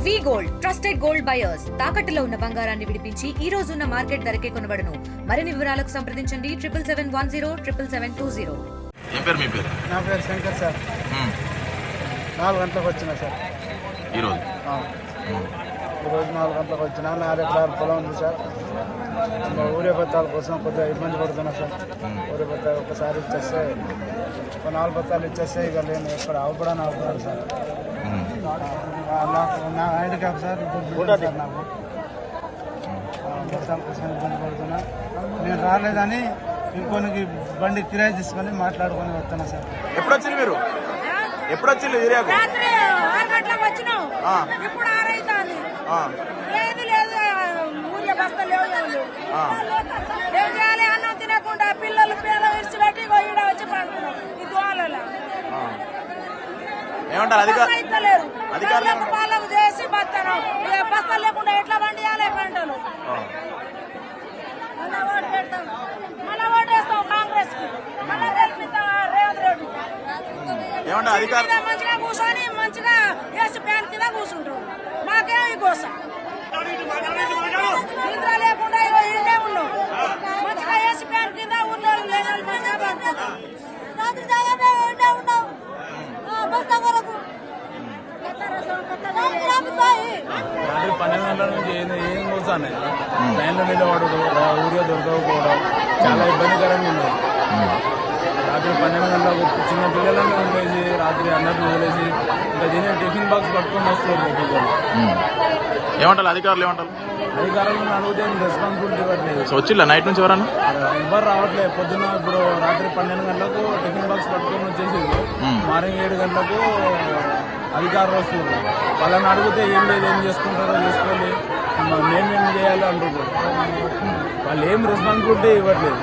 వి gold trusted gold buyers తాకట్టులో ఉన్న బంగారాన్ని విడిపించి ఈ రోజు ఉన్న మార్కెట్ ధరకే కొనబడును. మరిన్ని వివరాలకు సంప్రదించండి 7771077720. ఏం పేరు మీ పేరు? నా పేరు శంకర్ సార్. 4 గంటలకు వచ్చిన సార్ ఈరోజు. ఈరోజు 4 గంటలకు వచ్చిన 4 ఎకరాల పొలం ఉంది సార్. ఊరే బత్తాల కోసం కొద్దిగా ఇబ్బంది పడుతున్నా సార్. ఊరే బత్తాలు ఒకసారి ఇచ్చేస్తే ఒక 4 బత్తాలు ఇచ్చేస్తే ఇక నేను ఎక్కడ అవపడాను అవుతున్నాను సార్. నాకు నా హ్యాండిక్యాప్ సార్. ఇప్పుడు సార్ నాకు బత్తాల కోసం ఇబ్బంది పడుతున్నా. నేను రాలేదని ఇంకొనికి బండి కిరాయి తీసుకొని మాట్లాడుకొని వస్తున్నా సార్. ఎప్పుడు వచ్చింది మీరు? ఎప్పుడు వచ్చింది ఏరియాకు? ఇప్పుడు 6 అవుతుంది. లేదు లేదు ఊరిలో బస్తా లేవు ఏం చేయాలి? అన్నం తినకుండా పిల్లలు పేద విడిచిపెట్టి ఈడ వచ్చి పడుతున్నాం ఈ దోమలలో. ఏమంటారు అధికారులకు పాలకు చేసి బస్తాను బస్తాలు లేకుండా ఎట్లా పండియాలి పంటలు? మళ్ళా ఓటు పెడతాం, మళ్ళా ఓటు వేస్తాం కాంగ్రెస్ కి, మళ్ళా గెలిపిస్తాం రేవంత్ రెడ్డి. మంచిగా కూర్చొని మంచిగా వేసి ఫ్యాన్ కింద కూర్చుంటారు. మాకేమో ఈ గోస నిద్ర లేకుండా ఇల్లే ఉన్నాం. మంచిగా వేసి ఫ్యాన్ కింద ఊళ్ళో మంచిగా పడుతున్నాం. రాత్రి దాకా ఉన్నాం బస్తా వరకు. రాత్రి 12 గంటల నుంచి ఏం కూర్చొని లైన్లో నిలబడు ఊరిగా దొరకకపోవడం చాలా ఇబ్బందికరంగా ఉంది. రాత్రి 12 గంటలకు చిన్న పిల్లలను వదిలేసి రాత్రి అందరిని వదిలేసి ఇంకా తినే టిఫిన్ బాక్స్ పట్టుకొని వస్తున్నారు పిల్లలు. ఏమంటారు అధికారులు? ఏమంటారు అధికారులను అడిగితే రెస్పాన్సిబిలిటీ ఇవ్వట్లేదు. వచ్చిల్లా నైట్ నుంచి ఎవరన్నా? ఎవరు రావట్లేదు. పొద్దున్న ఇప్పుడు రాత్రి 12 గంటలకు టిఫిన్ బాక్స్ పట్టుకొని వచ్చేసింది. మార్నింగ్ 7 గంటలకు అధికారులు వస్తున్నారు. వాళ్ళని అడిగితే ఏం లేదు, ఏం చేసుకుంటారో చేసుకోండి, మేమేం చేయాలి అంటున్నారు. వాళ్ళు ఏం రెస్పాన్సిబిలిటీ ఇవ్వట్లేదు.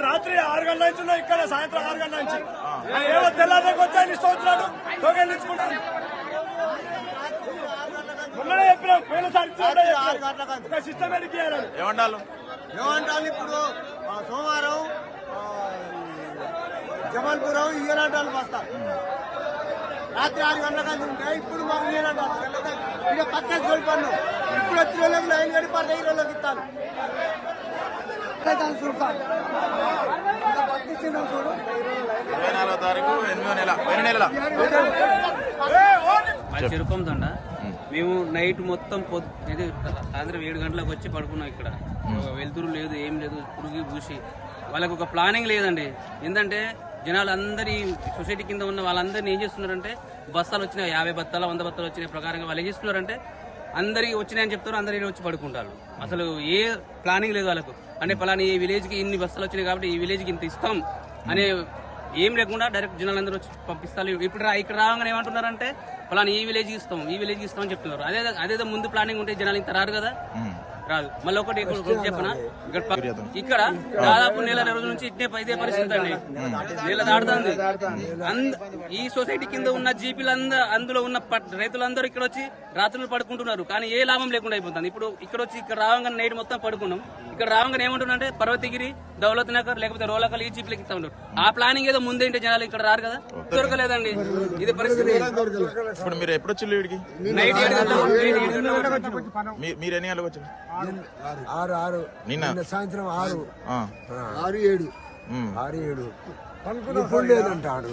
రాత్రి 6 గంటల నుంచి ఉన్నాయి ఇక్కడ, సాయంత్రం 6 గంటల నుంచి ఏమో తెల్లారికి వచ్చాయని ఇష్టం వచ్చినాడు టోకెన్ ఇచ్చుకుంటాడు. మొన్ననే చెప్పినాం పోయినసారి ఒక సిస్టమేటిక్ ఏమంటారు? ఇప్పుడు సోమవారం జమాల్పురం ఇయ్యనంటాను బస్తా రాత్రి 6 గంటల కంటే ఉంటాయి. ఇప్పుడు మాకు ఇయ్యనంటారు ఇక పక్కన కోల్పన్ను. ఇప్పుడు వచ్చిన వాళ్ళకి 9 గడి 15 రోజులకు ఇస్తాను. 24వ తారీఖు 8వ నెల పోయిన నెల చెరుకొందండ. మేము నైట్ మొత్తం సాయంత్రం 7 గంటలకు వచ్చి పడుకున్నాం. ఇక్కడ వెలుతురు లేదు, ఏం లేదు, పురుగు పూసి. వాళ్ళకు ఒక ప్లానింగ్ లేదండి. ఏంటంటే జనాలు అందరి సొసైటీ కింద ఉన్న వాళ్ళందరినీ ఏం చేస్తున్నారంటే బస్తాలు వచ్చినాయి, 50 బత్తాలు 100 బత్తాలు వచ్చినాయి ప్రకారంగా వాళ్ళు ఏం చేస్తున్నారంటే అందరికి వచ్చినాయని చెప్తారు, అందరినీ వచ్చి పడుకుంటారు. అసలు ఏ ప్లానింగ్ లేదు వాళ్ళకు. అంటే పలానా ఈ విలేజ్కి ఇన్ని బస్తాలు వచ్చినాయి కాబట్టి ఈ విలేజ్కి ఇంత ఇస్తాం అనే ఏం లేకుండా డైరెక్ట్ జనాలందరూ వచ్చి పంపిస్తారు. ఇప్పుడు ఇక్కడ రాగానే ఏమంటున్నారంటే పలానా ఈ విలేజ్కి ఇస్తాం, ఈ విలేజ్కి ఇస్తామని చెప్తున్నారు. అదేదో ముందు ప్లానింగ్ ఉంటే జనాలు ఇంత రారు కదా, రాదు. మళ్ళీ ఒకటి చెప్పనా, ఇక్కడ దాదాపు నెల రోజుల నుంచి ఇదే పరిస్థితి అండి. నెల దాడుతుంది. ఈ సొసైటీ కింద ఉన్న జీపీలందరూ అందులో ఉన్న రైతులందరూ ఇక్కడ వచ్చి రాత్రులు పడుకుంటున్నారు. కానీ ఏ లాభం లేకుండా అయిపోతుంది. ఇప్పుడు ఇక్కడ వచ్చి ఇక్కడ రావంగానే నైట్ మొత్తం పడుకున్నాం. ఇక్కడ రావంగానే ఏమంటున్నారంటే పర్వతగిరి, దౌలత్ నగర్ లేకపోతే రోలకల్ ఈ జీపీలకి ఇస్తా ఉన్నారు. ఆ ప్లానింగ్ ఏదో ముందేంటే జనాలు ఇక్కడ రారు కదా, దొరకలేదండి. ఇది పరిస్థితి. ఇప్పుడు మీరు ఎప్పుడు వచ్చి వీడికి? నైట్ 7 గంటలకు. మీరు ఎన్ని గంటలకు వచ్చారు? 6 నిన్న సాయంత్రం 6 6 7 6 7 ఇప్పుడు లేదంటాడు.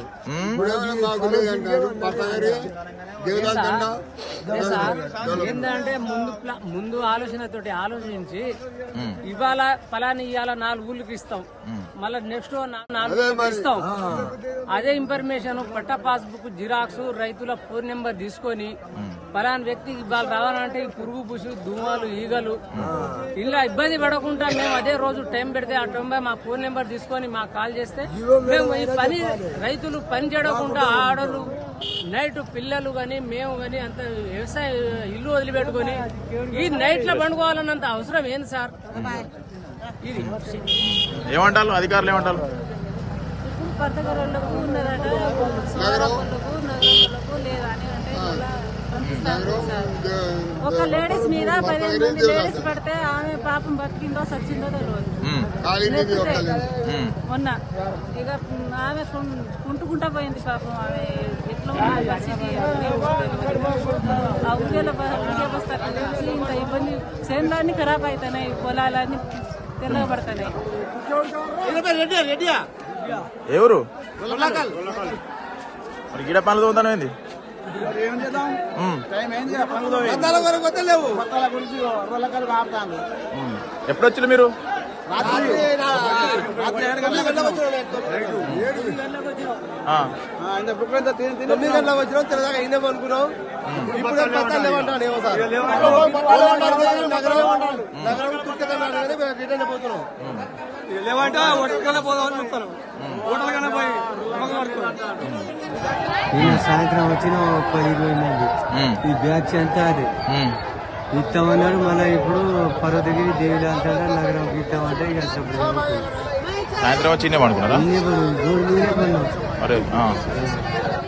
ఏంటంటే ముందు ఆలోచనతోటి ఆలోచించి ఇవాళ పలాని ఇవాళ 4 ఊళ్ళకి ఇస్తాం, మళ్ళీ నెక్స్ట్ 4 ఇస్తాం. అదే ఇన్ఫర్మేషన్ పట్టా పాస్బుక్ జిరాక్స్ రైతుల ఫోన్ నెంబర్ తీసుకొని పలాని వ్యక్తికి ఇవాళ రావాలంటే ఈ పురుగు పుషు దోమలు ఈగలు ఇలా ఇబ్బంది పడకుండా మేము అదే రోజు టైం పెడితే ఆ టైం మా ఫోన్ నెంబర్ తీసుకొని మాకు కాల్ చేస్తే మేము ఈ పని రైతులు పని చేయకుండా ఆడలు నైట్ పిల్లలు గాని మేము గాని అంత వ్యవసాయ ఇల్లు వదిలిపెట్టుకొని ఈ నైట్ లో పండుకోవాలన్నంత అవసరం ఏంది సార్? ఇది ఏమంటారు అధికారులు ఏమంటారు? ఇప్పుడు పట్టగరోళ్ళకు ఉన్నదట, సోదరులకు నగరోళ్ళకు లేదని అంటే ఇలా పంపిస్తారు సార్. ఒక లేడీస్ మీద 15 మంది లేడీస్ పడితే ఆమె పాపం బతికిందో సచ్చిందో తెలియదు. మొన్న ఇక ఆమె కుంటుకుంటా పోయింది పాపం. ఆమె ఎట్లా ఉంది పరిస్థితి ఆ ఊరిలో బస్తాలు తెలిసి ఇంత ఇబ్బంది. చేనులన్నీ ఖరాబ్ అవుతున్నాయి, పొలాలన్నీ తెల్లబడుతున్నాయి. ఎవరు మరి గిడ పనులు తోందనేది? ఏం చేద్దాం, టైం ఏంది, పనులు లేవు. కొత్తల గురించి రోళ్ళకాలు ఆపుతాను. ఎప్పుడు వచ్చారు మీరు? రాత్రి 7 గంటలకు వచ్చినాం. 9 గంటలకు వచ్చినాం. తెల్లదాకా అయినా అనుకున్నాం. ఇప్పుడు పత్తాలు లేవంటాడు. ఏమో సార్ నగరం తుర్కన్నాడు కదా, రిటర్న్ పోతున్నాం. లేవంటే హోటల్కన్నా పోదామని చెప్తాను. హోటల్కన్నా పోయి సాయంత్రం వచ్చిన 10-20 మంది ఈ బ్యాచ్ అంతా అది ఇస్తామన్నారు. మళ్ళీ ఇప్పుడు పర్వతగిరి దేవుడు అంటారా నగరం ఇస్తామంటే ఇక సాయంత్రం వచ్చి అనుకున్నారా? మరి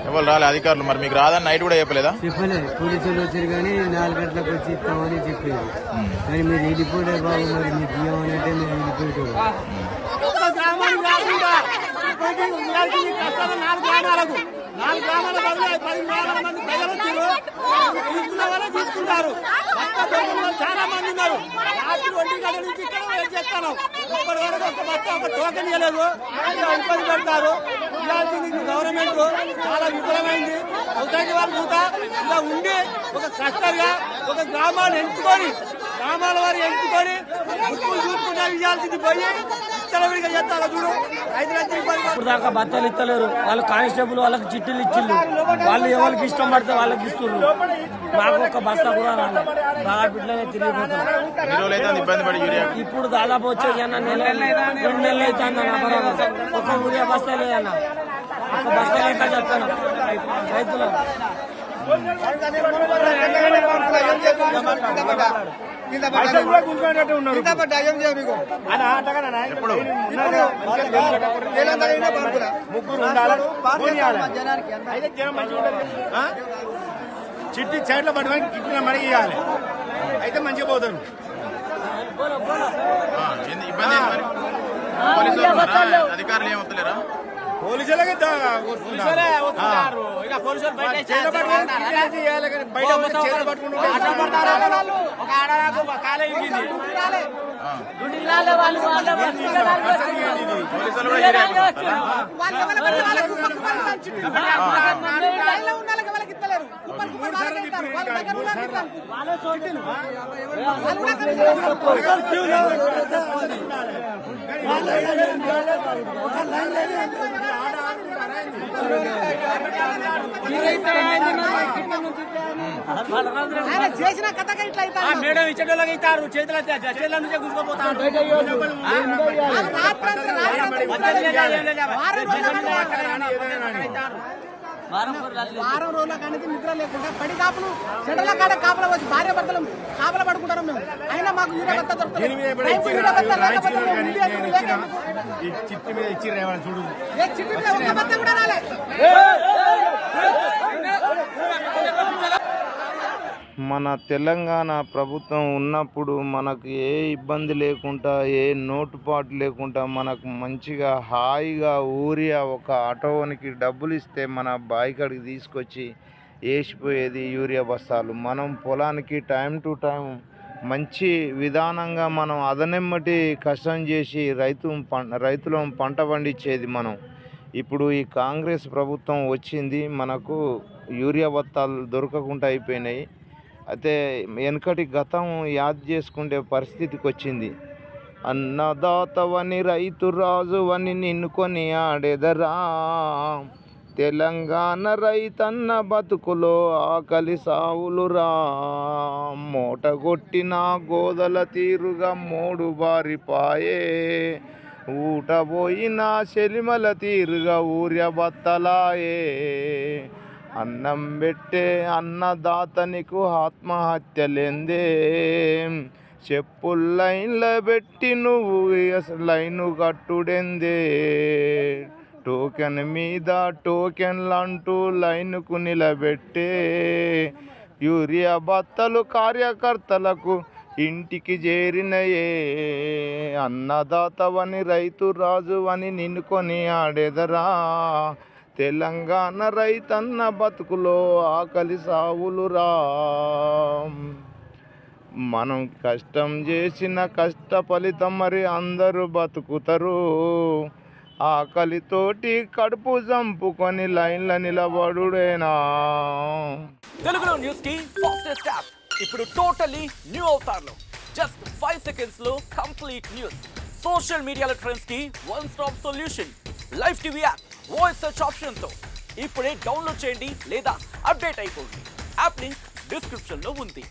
ఎవరు రాలే అధికారులు? మరి మీకు రాదని నైట్ కూడా చెప్పలేదా? చెప్పలే, పోలీసులు వచ్చారు కానీ 4 గంటలకు వచ్చి ఇస్తామని చెప్పారు. కానీ మీరు వెళ్ళిపోలే బాబు, మరి మీకు ఇవ్వమంటే మీరు వెళ్ళిపోయారు. 4 గ్రామాల బదులు 10 మంది ప్రజలు తీసుకున్న వాళ్ళే తీసుకుంటారు. చాలా మంది ఉన్నారు. రాత్రి 1 గంటల నుంచి ఇక్కడ వెయిట్ చేస్తాను. ఇప్పటి వరకు ఒక బస్తా ఒక టోకెన్ ఇవ్వలేదు. ఇబ్బంది పెడతారు. ఇలాంటి గవర్నమెంట్ చాలా విఫలమైంది. సొసైటీ వారు కూడా ఇలా ఉండి ఒక కష్టంగా ఒక గ్రామాన్ని ఎంచుకొని గ్రామాల వారు ఎంచుకొని ముక్కులు చూసుకుంటా ఇవ్వాల్సింది పోయి విచ్చలవిడిగా చేస్తారు. చూడు ఇప్పుడు దాకా బత్తాలు ఇస్తలేరు. వాళ్ళు కానిస్టేబుల్ వాళ్ళకి చిట్టీలు ఇచ్చిళ్ళు. వాళ్ళు ఎవరికి ఇష్టం పడితే వాళ్ళకి ఇస్తున్నారు. మాకు ఒక బస్తా కూడా రాలేదు. బాగా బిడ్డలనే తిరిగిపోతాం. ఇప్పుడు దాదాపు వచ్చే 2 నెలలు అవుతుంది. ఒక ఊరియా బస్తా లేదన్న, ఒక బస్తా లేక చెప్తాను రైతులు. చిట్టి సైడ్ లో పట్టుకొని కిట్టిన మడిగి ఇవ్వాలి. అయితే మంచిగా పోతారు. అధికారులు ఏమవుతలేరా? పోలీసులకి చేసిన కథగా ఇట్లా మేడం ఇచ్చేటోళ్ళకి ఇస్తారు. చేతుల నుంచే గుంజుకోపోతారు. వారం రోజుల కానీ నిద్ర లేకుండా పడి కాపులు చెడ్డల కాడ కాపలా వచ్చి భార్య భర్తలు కాపలా పడుకుంటారు. మేము అయినా మాకు యూరియా భర్త దొరుకుతుంది. చిట్టి మీద ఇచ్చిర్రు చూడు. చిట్టి మీద ఒక్క భర్త కూడా రాలే. మన తెలంగాణ ప్రభుత్వం ఉన్నప్పుడు మనకు ఏ ఇబ్బంది లేకుండా ఏ నోటుపాటు లేకుండా మనకు మంచిగా హాయిగా ఊరియా ఒక ఆటోనికి డబ్బులు ఇస్తే మన బాయికాడికి తీసుకొచ్చి వేసిపోయేది యూరియా బస్తాలు. మనం పొలానికి టైం టు టైం మంచి విధానంగా మనం అదనెమ్మటి కష్టం చేసి రైతులను పంట పండించేది మనం. ఇప్పుడు ఈ కాంగ్రెస్ ప్రభుత్వం వచ్చింది, మనకు యూరియా బత్తాలు దొరకకుండా అయిపోయినాయి. అయితే వెనకటి గతం యాద్ చేసుకునే పరిస్థితికి వచ్చింది. అన్నదాతవని రైతు రాజువని నిన్ను కొని ఆడెదరా, తెలంగాణ రైతన్న బతుకులో ఆకలి సావులురా, మూటగొట్టిన గోదల తీరుగా మూడు బారిపాయే, ఊటబోయిన చెలిమల తీరుగా ఊర్య బత్తలాయే, అన్నం పెట్టే అన్నదాతనికు ఆత్మహత్యలేందే, చెప్పులు లైన్ల పెట్టి నువ్వు లైను కట్టుడెందే, టోకెన్ మీద టోకెన్లంటూ లైన్కు నిలబెట్టే, యూరియా బత్తలు కార్యకర్తలకు ఇంటికి చేరినయే, అన్నదాతవని రైతు రాజువని నిన్ను కొని ఆడెదరా, తెలంగాణ రైతన్న బతుకులో ఆకలి సావులురా. మనం కష్టం చేసిన కష్ట ఫలితం మరి అందరూ బతుకుతారు, ఆకలితోటి కడుపు చంపుకొని లైన్ల నిలబడుడేనా. తెలుగులో న్యూస్ కి ఫాస్టెస్ట్ యాప్ ఇప్పుడు టోటలీ న్యూ అవతార్లో జస్ట్ 5 seconds లో కంప్లీట్ న్యూస్. సోషల్ మీడియాలో ట్రెండ్స్ కి one stop solution. Live TV app voice search option తో ఇప్పుడే డౌన్లోడ్ చేయండి లేదా అప్డేట్ అయిపోండి. యాప్ లింక్ డిస్క్రిప్షన్ లో ఉంది.